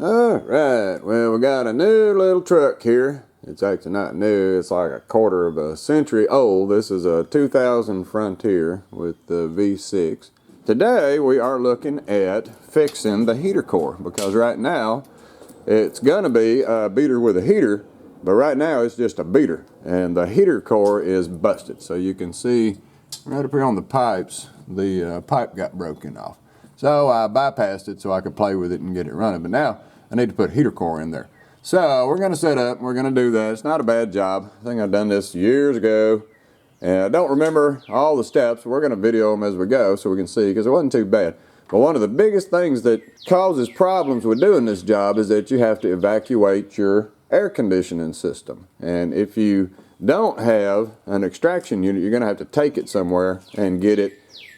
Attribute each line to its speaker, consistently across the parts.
Speaker 1: All right, well, we got a new little truck here. It's actually not new, it's like a quarter of a century old. This is a 2000 Frontier with the V6. Today we are looking at fixing the heater core, because right now it's gonna be a beater with a heater, but right now it's just a beater and the heater core is busted. So you can see right up here on the pipes, the pipe got broken off. So I bypassed it so I could play with it and get it running, but now I need to put heater core in there. So we're gonna set up, we're gonna do that. It's not a bad job. I think I've done this years ago, and I don't remember all the steps. We're gonna video them as we go so we can see, because it wasn't too bad. But one of the biggest things that causes problems with doing this job is that you have to evacuate your air conditioning system. And if you don't have an extraction unit, you're gonna have to take it somewhere and get it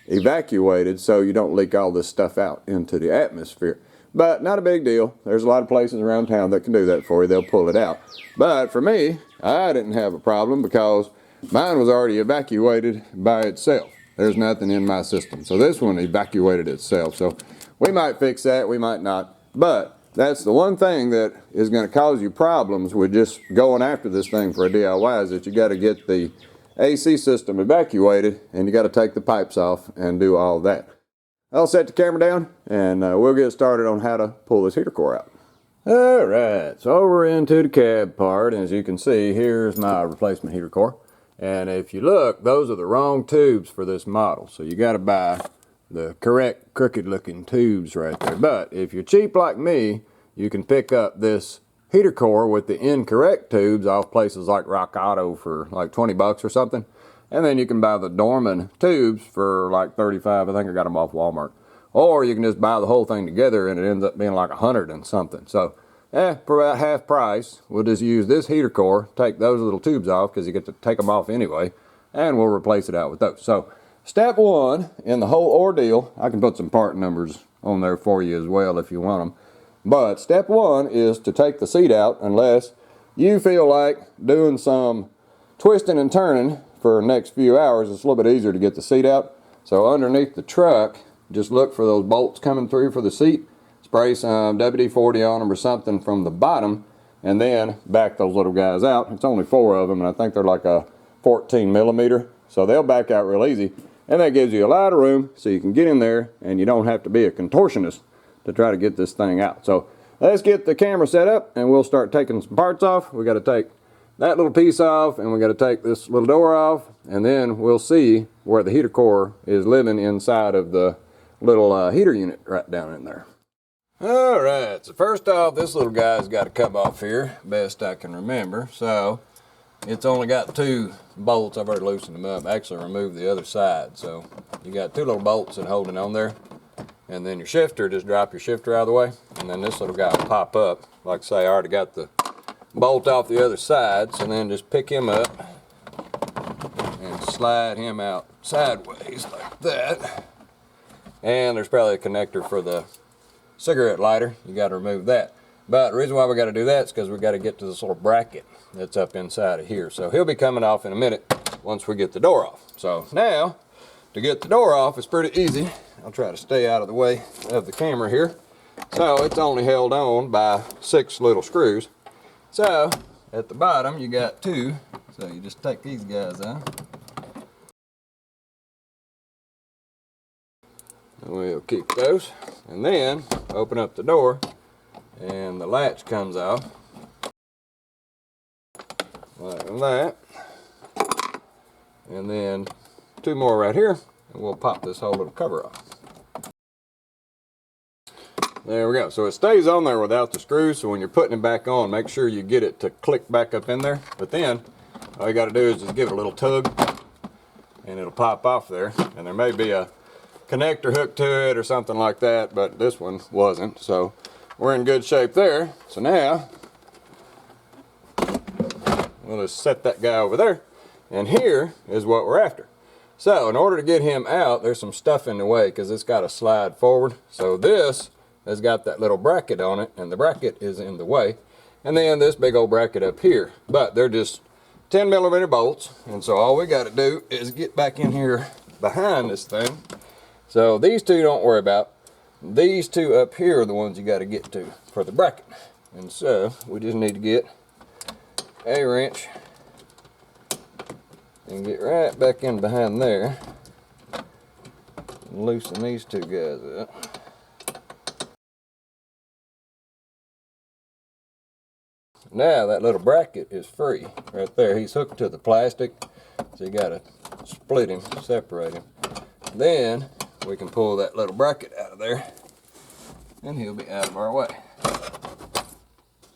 Speaker 1: evacuated so you don't leak all this stuff out into the atmosphere. But not a big deal. There's a lot of places around town that can do that for you. They'll pull it out. But for me, I didn't have a problem because mine was already evacuated by itself. There's nothing in my system. So this one evacuated itself. So we might fix that, we might not. But that's the one thing that is going to cause you problems with just going after this thing for a DIY, is that you got to get the AC system evacuated and you got to take the pipes off and do all that. I'll set the camera down and we'll get started on how to pull this heater core out. All right, so we're into the cab part. As you can see, here's my replacement heater core. And if you look, those are the wrong tubes for this model. So you got to buy the correct crooked looking tubes right there. But if you're cheap like me, you can pick up this heater core with the incorrect tubes off places like Rock Auto for like 20 bucks or something. And then you can buy the Dorman tubes for like 35. I think I got them off Walmart. Or you can just buy the whole thing together and it ends up being like 100 and something. So, for about half price, we'll just use this heater core, take those little tubes off because you get to take them off anyway, and we'll replace it out with those. So, step one in the whole ordeal, I can put some part numbers on there for you as well if you want them. But step one is to take the seat out unless you feel like doing some twisting and turning for the next few hours. It's a little bit easier to get the seat out. So underneath the truck, just look for those bolts coming through for the seat. Spray some WD-40 on them or something from the bottom, and then back those little guys out. It's only 4 of them, and I think they're like a 14 millimeter. So they'll back out real easy. And that gives you a lot of room so you can get in there and you don't have to be a contortionist to try to get this thing out. So let's get the camera set up and we'll start taking some parts off. We got to take that little piece off and we got to take this little door off, and then we'll see where the heater core is living inside of the little heater unit right down in there. All right, so first off, this little guy's got to come off here, best I can remember. So it's only got 2 bolts. I've already loosened them up. Actually removed the other side. So you got 2 little bolts that hold it on there. And then your shifter, just drop your shifter out of the way. And then this little guy will pop up. Like I say, I already got the bolt off the other side. So then just pick him up and slide him out sideways like that. And there's probably a connector for the cigarette lighter. You got to remove that. But the reason why we got to do that is because we got to get to this little bracket that's up inside of here. So he'll be coming off in a minute once we get the door off. So now, to get the door off is pretty easy. I'll try to stay out of the way of the camera here. So it's only held on by 6 little screws. So at the bottom you got 2. So you just take these guys out. And we'll keep those. And then open up the door and the latch comes off. Like that. And then 2 more right here. And we'll pop this whole little cover off. There we go. So it stays on there without the screws. So when you're putting it back on, make sure you get it to click back up in there. But then all you got to do is just give it a little tug and it'll pop off there. And there may be a connector hooked to it or something like that, but this one wasn't. So we're in good shape there. So now we'll just set that guy over there. And here is what we're after. So in order to get him out, there's some stuff in the way because it's got to slide forward. So this has got that little bracket on it, and the bracket is in the way. And then this big old bracket up here. But they're just 10 millimeter bolts. And so all we got to do is get back in here behind this thing. So these 2 don't worry about. These 2 up here are the ones you got to get to.
Speaker 2: for the bracket. And so we just need to get a wrench and get right back in behind there and loosen these two guys up. Now that little bracket is free right there. He's hooked to the plastic, so you gotta split him, separate him. Then we can pull that little bracket out of there and he'll be out of our way.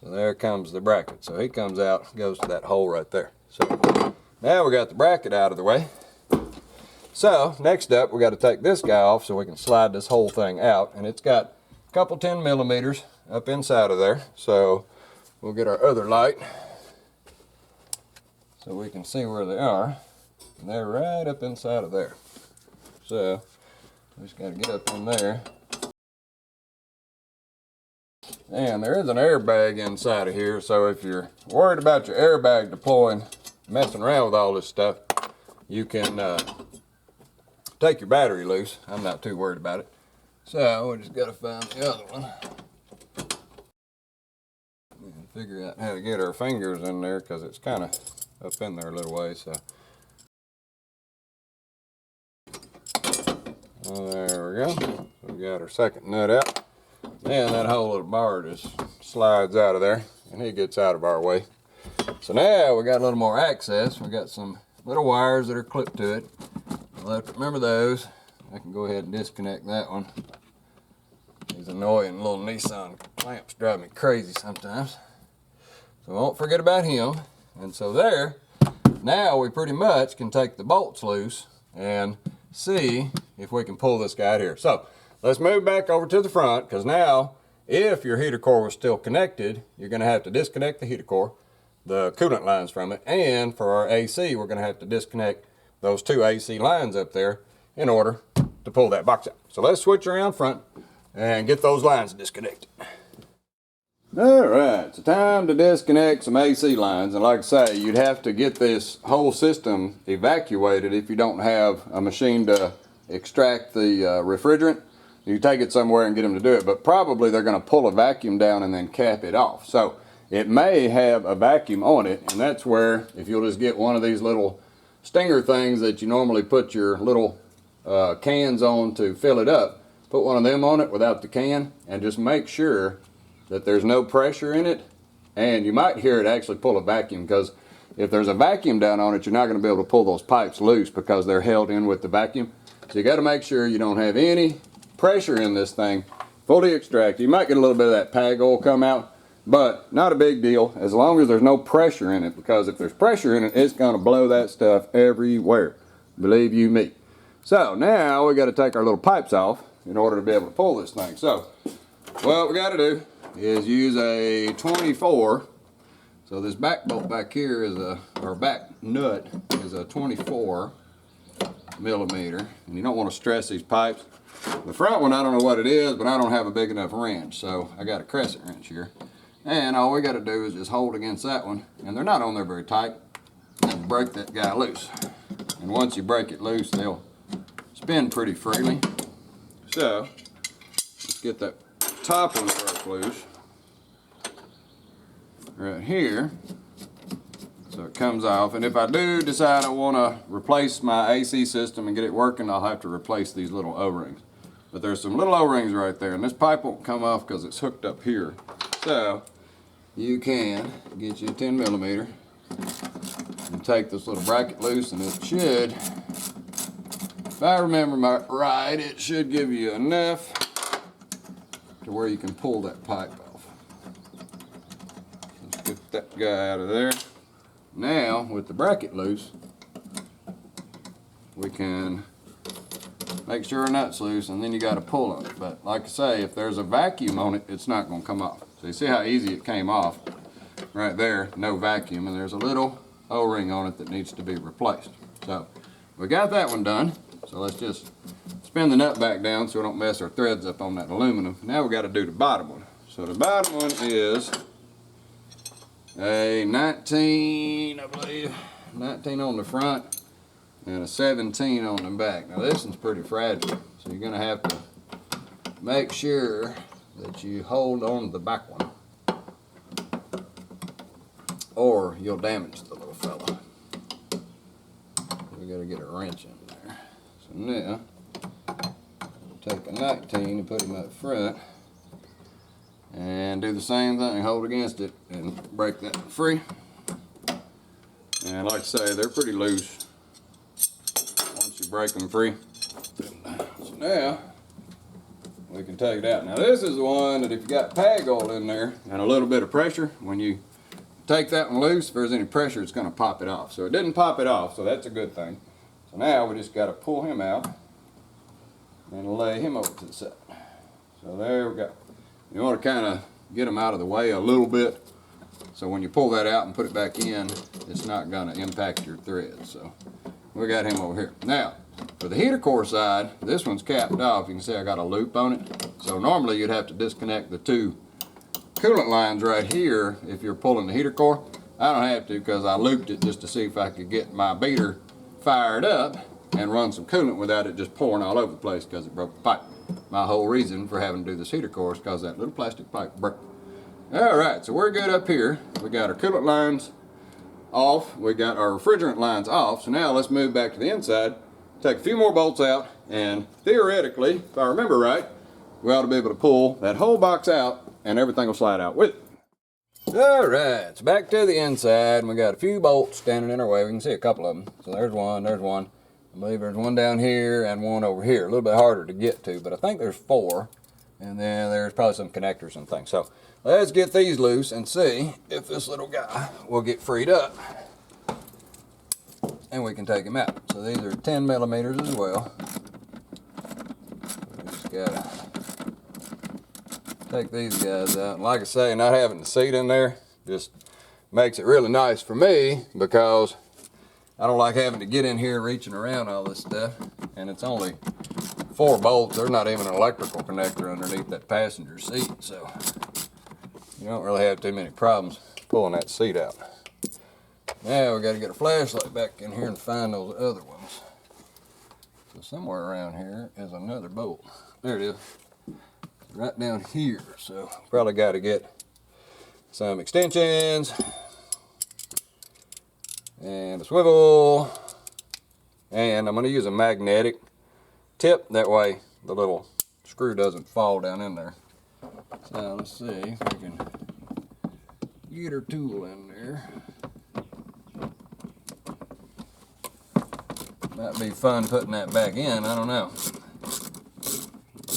Speaker 2: So there comes the bracket. So he comes out, goes to that hole right there. So now we got the bracket out of the way. So next up, we got to take this guy off so we can slide this whole thing out. And it's got a couple 10 millimeters up inside of there. So we'll get our other light so we can see where they are. And they're right up inside of there. So we just got to get up in there. And there is an airbag inside of here, so if you're worried about your airbag deploying, messing around with all this stuff, you can take your battery loose. I'm not too worried about it. So we just got to find the other one. And figure out how to get our fingers in there because it's kind of up in there a little way. So there we go. So we got our second nut out. And that whole little bar just slides out of there and he gets out of our way. So now we got a little more access. We got some little wires that are clipped to it. I'll have to remember those. I can go ahead and disconnect that one. These annoying little Nissan clamps drive me crazy sometimes. So I won't forget about him. And so there, now we pretty much can take the bolts loose and see if we can pull this guy out here. So let's move back over to the front, because now, if your heater core was still connected, you're going to have to disconnect the heater core, the coolant lines from it, and for our AC, we're going to have to disconnect those two AC lines up there in order to pull that box out. So let's switch around front and get those lines disconnected. All right, so time to disconnect some AC lines. And like I say, you'd have to get this whole system evacuated if you don't have a machine to extract the refrigerant. You take it somewhere and get them to do it, but probably they're going to pull a vacuum down and then cap it off. So it may have a vacuum on it, and that's where, if you'll just get one of these little stinger things that you normally put your little cans on to fill it up, put one of them on it without the can, and just make sure that there's no pressure in it. And you might hear it actually pull a vacuum, because if there's a vacuum down on it, you're not going to be able to pull those pipes loose because they're held in with the vacuum. So you got to make sure you don't have any pressure in this thing, fully extracted. You might get a little bit of that PAG oil come out, but not a big deal as long as there's no pressure in it, because if there's pressure in it, it's going to blow that stuff everywhere, believe you me. So now we got to take our little pipes off in order to be able to pull this thing. So what we got to do is use a 24. So this back bolt back here is or back nut is a 24 millimeter, and you don't want to stress these pipes. The front one, I don't know what it is, but I don't have a big enough wrench, so I got a crescent wrench here. And all we got to do is just hold against that one, and they're not on there very tight, and break that guy loose. And once you break it loose, they'll spin pretty freely. So let's get that top one broke loose right here, so it comes off. And if I do decide I want to replace my AC system and get it working, I'll have to replace these little O-rings. But there's some little O-rings right there, and this pipe won't come off because it's hooked up here. So you can get you a 10 millimeter and take this little bracket loose, and it should, if I remember right, it should give you enough to where you can pull that pipe off. Let's get that guy out of there. Now, with the bracket loose, we can make sure our nut's loose, and then you got to pull on it. But like I say, if there's a vacuum on it, it's not going to come off. So you see how easy it came off right there, no vacuum, and there's a little O-ring on it that needs to be replaced. So we got that one done. So let's just spin the nut back down so we don't mess our threads up on that aluminum. Now we got to do the bottom one. So the bottom one is a 19, I believe, 19 on the front and a 17 on the back. Now this one's pretty fragile, so you're going to have to make sure that you hold on to the back one, or you'll damage the little fella. We gotta get a wrench in there. So now, we'll take a 19 and put him up front, and do the same thing, hold against it and break that free. And like I say, they're pretty loose once you break them free. So now, we can take it out. Now this is the one that if you got pag oil in there and a little bit of pressure, when you take that one loose, if there's any pressure, it's going to pop it off. So it didn't pop it off, so that's a good thing. So now we just got to pull him out and lay him over to the side. So there we go. You want to kind of get them out of the way a little bit, so when you pull that out and put it back in, it's not going to impact your threads. So we got him over here. Now, for the heater core side, this one's capped off. You can see I got a loop on it. So normally you'd have to disconnect the two coolant lines right here if you're pulling the heater core. I don't have to because I looped it just to see if I could get my beater fired up and run some coolant without it just pouring all over the place because it broke the pipe. My whole reason for having to do this heater core is because that little plastic pipe broke. Alright, so we're good up here. We got our coolant lines off. We got our refrigerant lines off. So now let's move back to the inside. Take a few more bolts out, and theoretically, if I remember right, we ought to be able to pull that whole box out and everything will slide out with it. Alright, so back to the inside, and we got a few bolts standing in our way. We can see a couple of them. So there's one. I believe there's one down here and one over here. A little bit harder to get to, but I think there's 4. And then there's probably some connectors and things. So let's get these loose and see if this little guy will get freed up. And we can take him out. So these are 10 millimeters as well. We just gotta take these guys out. And like I say, not having the seat in there just makes it really nice for me because I don't like having to get in here reaching around all this stuff. And it's only 4 bolts. There's not even an electrical connector underneath that passenger seat. So you don't really have too many problems pulling that seat out. Now we got to get a flashlight back in here and find those other ones. So somewhere around here is another bolt. There it is. Right down here. So probably got to get some extensions and a swivel. And I'm going to use a magnetic tip. That way the little screw doesn't fall down in there. So let's see if we can get our tool in there. Might be fun putting that back in, I don't know.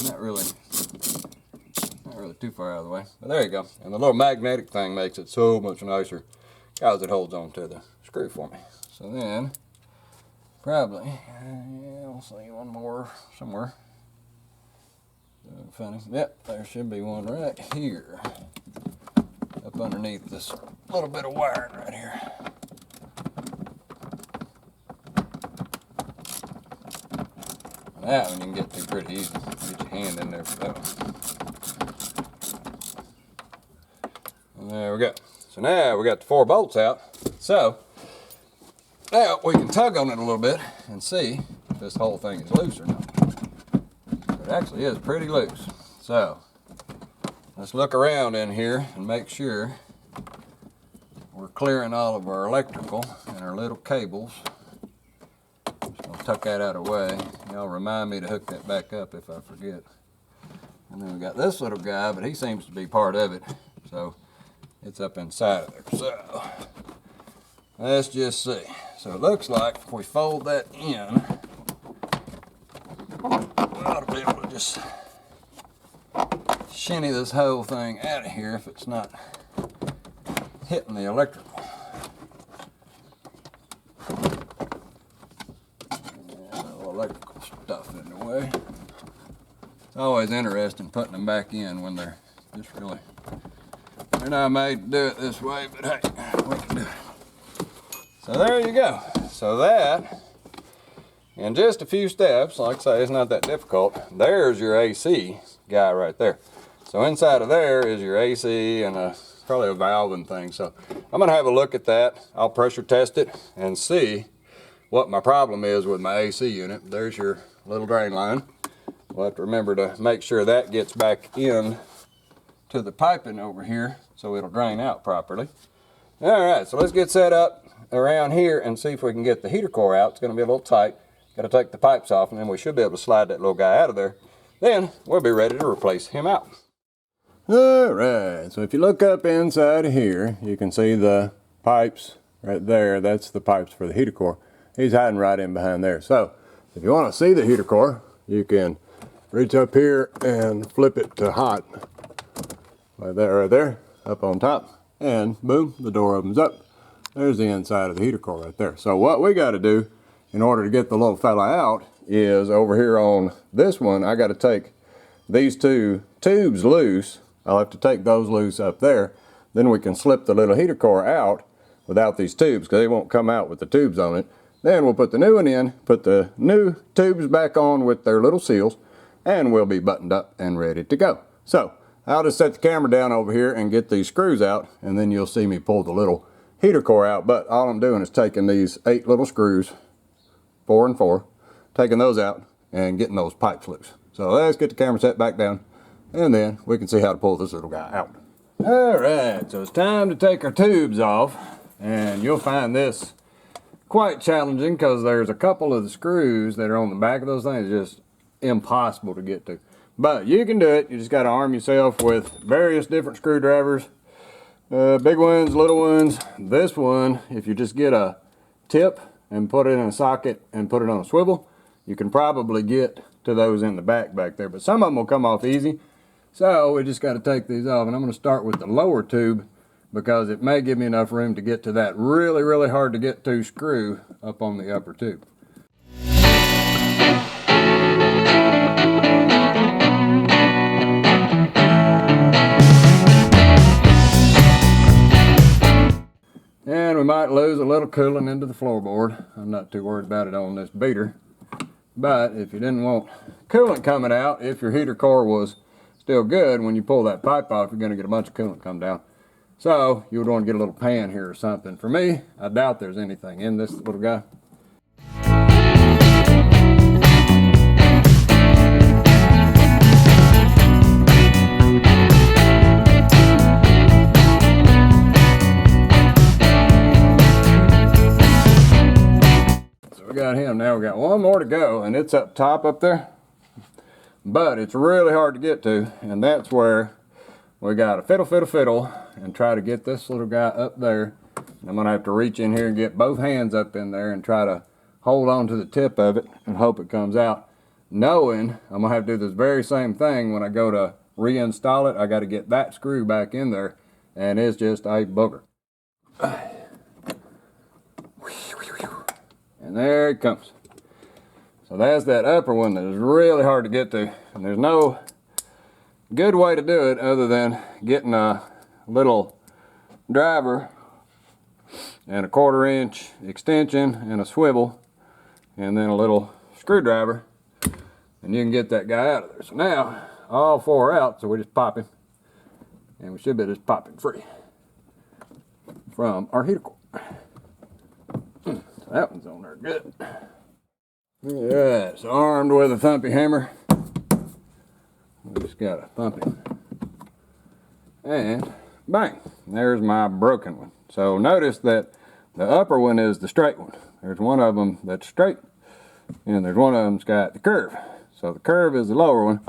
Speaker 2: Not really too far out of the way. But there you go. And the little magnetic thing makes it so much nicer because it holds on to the screw for me. So then, probably, yeah, we'll see one more somewhere. Funny. Yep, there should be one right here. Up underneath this little bit of wiring right here. That one you can get to pretty easy. Get your hand in there for that one. And there we go. So now we got the 4 bolts out. So now we can tug on it a little bit and see if this whole thing is loose or not. It actually is pretty loose. So let's look around in here and make sure we're clearing all of our electrical and our little cables. I'll tuck that out of the way. Y'all remind me to hook that back up if I forget. And then we got this little guy, but he seems to be part of it. So it's up inside of there. So let's just see. So it looks like if we fold that in, we ought to be able to just shinny this whole thing out of here if it's not hitting the electrical. Electrical stuff in the way. It's always interesting putting them back in when they're just really, they're not made to do it this way, but hey, we can do it. So there you go. So that, in just a few steps, like I say, it's not that difficult. There's your AC guy right there. So inside of there is your AC and probably a valve and thing. So I'm gonna have a look at that. I'll pressure test it and see what my problem is with my AC unit. There's your little drain line. We'll have to remember to make sure that gets back in to the piping over here so it'll drain out properly. All right, so let's get set up around here and see if we can get the heater core out. It's going to be a little tight. Got to take the pipes off, and then we should be able to slide that little guy out of there. Then we'll be ready to replace him out.
Speaker 1: All right, so if you look up inside of here, you can see the pipes right there. That's the pipes for the heater core. He's hiding right in behind there. So if you want to see the heater core, you can reach up here and flip it to hot. Like that right there, up on top. And boom, the door opens up. There's the inside of the heater core right there. So what we got to do in order to get the little fella out is over here on this one, I got to take these two tubes loose. I'll have to take those loose up there. Then we can slip the little heater core out without these tubes because they won't come out with the tubes on it. Then we'll put the new one in, put the new tubes back on with their little seals, and we'll be buttoned up and ready to go. So I'll just set the camera down over here and get these screws out, and then you'll see me pull the little heater core out. But all I'm doing is taking these 8 little screws, 4 and 4, taking those out and getting those pipes loose. So let's get the camera set back down, and then we can see how to pull this little guy out. All right, so it's time to take our tubes off, and you'll find this quite challenging because there's a couple of the screws that are on the back of those things just impossible to get to. But you can do it. You just got to arm yourself with various different screwdrivers, big ones, little ones. This one, if you just get a tip and put it in a socket and put it on a swivel, you can probably get to those in the back there. But some of them will come off easy. So we just got to take these off, and I'm going to start with the lower tube because it may give me enough room to get to that really, really hard to get to screw up on the upper tube. And we might lose a little coolant into the floorboard. I'm not too worried about it on this beater. But if you didn't want coolant coming out, if your heater core was still good, when you pull that pipe off, you're going to get a bunch of coolant come down. So you would want to get a little pan here or something. For me, I doubt there's anything in this little guy. So we got him. Now we got one more to go, and it's up top up there. But it's really hard to get to, and that's where we got to fiddle and try to get this little guy up there. I'm going to have to reach in here and get both hands up in there and try to hold on to the tip of it and hope it comes out, knowing I'm going to have to do this very same thing when I go to reinstall it. I got to get that screw back in there, and it's just a booger. And there it comes. So that's that upper one that is really hard to get to, and there's no good way to do it other than getting a little driver and a 1/4 inch extension and a swivel and then a little screwdriver, and you can get that guy out of there. So now all 4 are out, so we just pop him, and we should be just popping free from our heater core. So that one's on there good. Alright, so armed with a thumpy hammer, we just got to thump him. And bang, there's my broken one. So notice that the upper one is the straight one. There's one of them that's straight, and there's one of them's got the curve. So the curve is the lower one,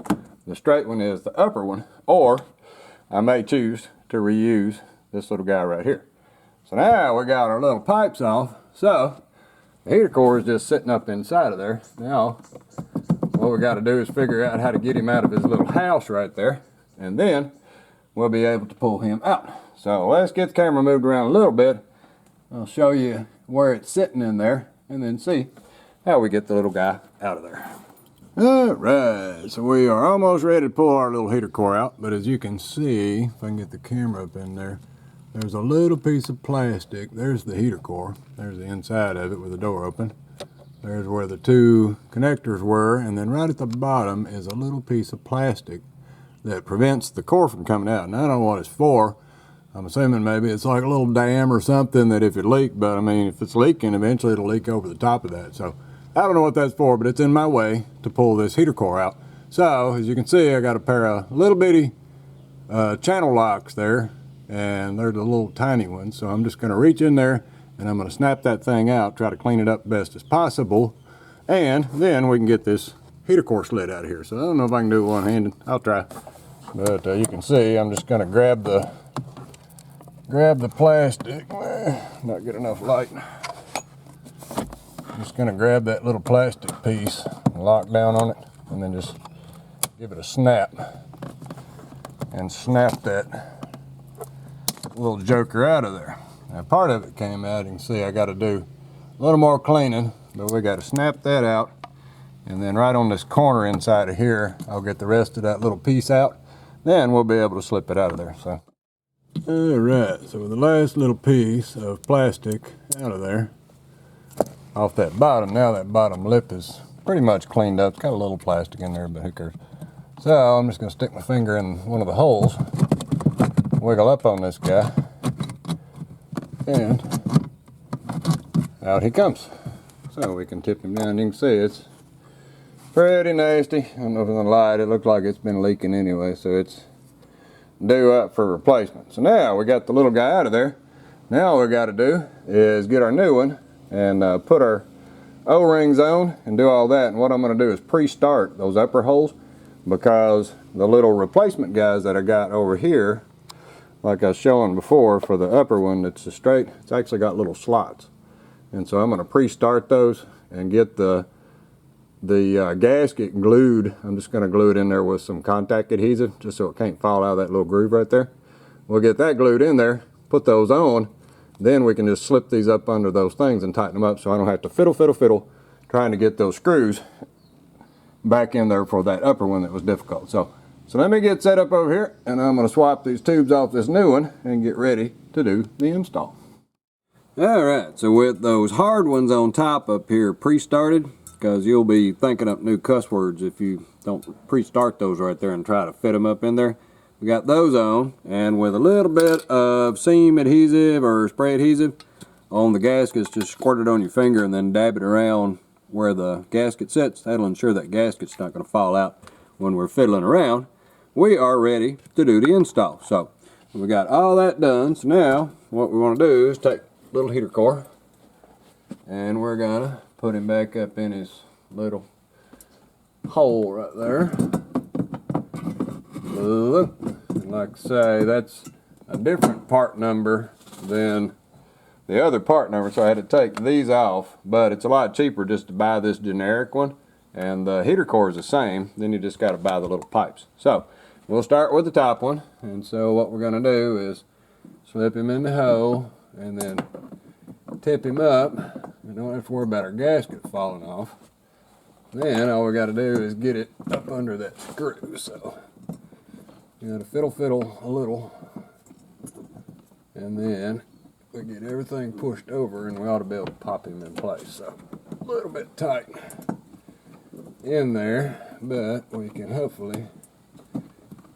Speaker 1: the straight one is the upper one, or I may choose to reuse this little guy right here. So now we got our little pipes off. So the heater core is just sitting up inside of there. Now, what we got to do is figure out how to get him out of his little house right there, and then we'll be able to pull him out. So let's get the camera moved around a little bit. I'll show you where it's sitting in there, and then see how we get the little guy out of there. All right, so we are almost ready to pull our little heater core out, but as you can see, if I can get the camera up in there, there's a little piece of plastic. There's the heater core. There's the inside of it with the door open. There's where the 2 connectors were, and then right at the bottom is a little piece of plastic that prevents the core from coming out. Now I don't know what it's for. I'm assuming maybe it's like a little dam or something that if it leaked, but I mean, if it's leaking, eventually it'll leak over the top of that. So I don't know what that's for, but it's in my way to pull this heater core out. So as you can see, I got a pair of little bitty channel locks there, and they're the little tiny ones. So I'm just going to reach in there and I'm going to snap that thing out, try to clean it up best as possible, and then we can get this heater core slid out of here. So I don't know if I can do it one-handed. I'll try. But you can see I'm just going to grab the plastic. Not get enough light. Just going to grab that little plastic piece, lock down on it, and then just give it a snap. And snap that little joker out of there. Now part of it came out. You can see I got to do a little more cleaning, but we got to snap that out. And then right on this corner inside of here, I'll get the rest of that little piece out. Then we'll be able to slip it out of there. So, all right. So with the last little piece of plastic out of there, off that bottom. Now that bottom lip is pretty much cleaned up. It's got a little plastic in there, but who cares? So I'm just going to stick my finger in one of the holes, wiggle up on this guy, and out he comes. So we can tip him down. You can see it's pretty nasty. I don't know if it's gonna light. It looks like it's been leaking anyway, so it's due up for replacement. So now we got the little guy out of there. Now all we got to do is get our new one and put our O-rings on and do all that. And what I'm going to do is pre-start those upper holes, because the little replacement guys that I got over here, like I was showing before, for the upper one that's a straight, it's actually got little slots. And so I'm going to pre-start those and get the gasket glued. I'm just going to glue it in there with some contact adhesive just so it can't fall out of that little groove right there. We'll get that glued in there, put those on, then we can just slip these up under those things and tighten them up so I don't have to fiddle trying to get those screws back in there for that upper one that was difficult. So let me get set up over here, and I'm going to swap these tubes off this new one and get ready to do the install. Alright, so with those hard ones on top up here pre-started, because you'll be thinking up new cuss words if you don't pre-start those right there and try to fit them up in there. We got those on, and with a little bit of seam adhesive or spray adhesive on the gaskets, just squirt it on your finger and then dab it around where the gasket sits. That'll ensure that gasket's not going to fall out when we're fiddling around. We are ready to do the install. So we got all that done. So now what we want to do is take little heater core, and we're gonna put him back up in his little hole right there. Look, like I say, that's a different part number than the other part number, so I had to take these off, but it's a lot cheaper just to buy this generic one, and the heater core is the same. Then you just got to buy the little pipes. So we'll start with the top one, and so what we're gonna do is slip him in the hole and then tip him up. We don't have to worry about our gasket falling off. Then all we got to do is get it up under that screw. So you got to fiddle a little, and then we get everything pushed over, and we ought to be able to pop him in place. So a little bit tight in there, but we can hopefully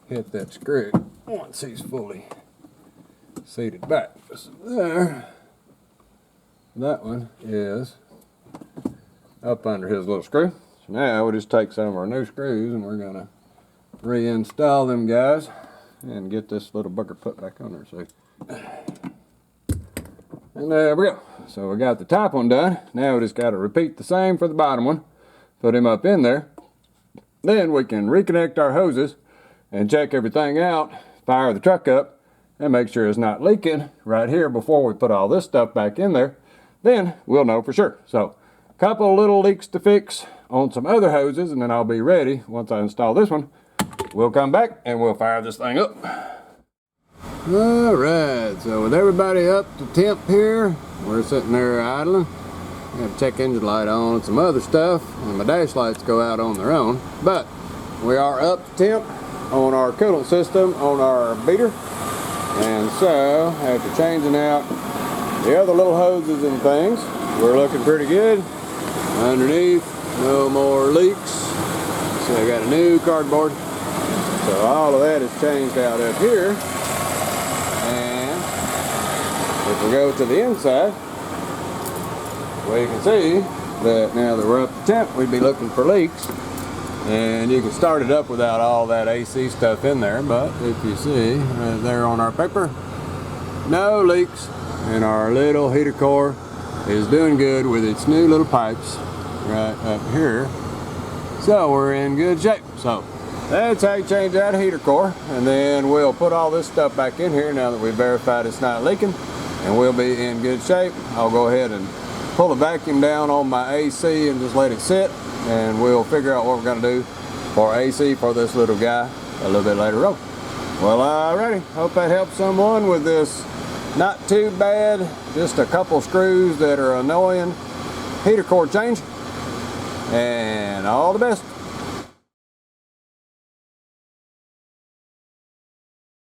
Speaker 1: hit that screw once he's fully seated back. So there. That one is up under his little screw. So now we'll just take some of our new screws and we're going to reinstall them guys and get this little bugger put back on there. So, and there we go. So we got the top one done. Now we just got to repeat the same for the bottom one. Put him up in there. Then we can reconnect our hoses and check everything out, fire the truck up, and make sure it's not leaking right here before we put all this stuff back in there. Then we'll know for sure. So a couple of little leaks to fix on some other hoses, and then I'll be ready. Once I install this one, we'll come back and we'll fire this thing up. All right, so with everybody up to temp here, we're sitting there idling. I have check engine light on and some other stuff, and my dash lights go out on their own. But we are up to temp on our coolant system on our beater. And so after changing out the other little hoses and things, we're looking pretty good. Underneath, no more leaks. So I got a new cardboard. So all of that is changed out up here. And if we go to the inside, we can see that now that we're up to temp, we'd be looking for leaks. And you can start it up without all that AC stuff in there, but if you see right there on our paper, no leaks, and our little heater core is doing good with its new little pipes right up here. So we're in good shape. So that's how you change out a heater core, and then we'll put all this stuff back in here now that we've verified it's not leaking, and we'll be in good shape. I'll go ahead and pull the vacuum down on my AC and just let it sit, and we'll figure out what we're going to do for AC for this little guy a little bit later on. Well, alrighty, hope that helps someone with this not too bad, just a couple screws that are annoying heater core change, and all the best.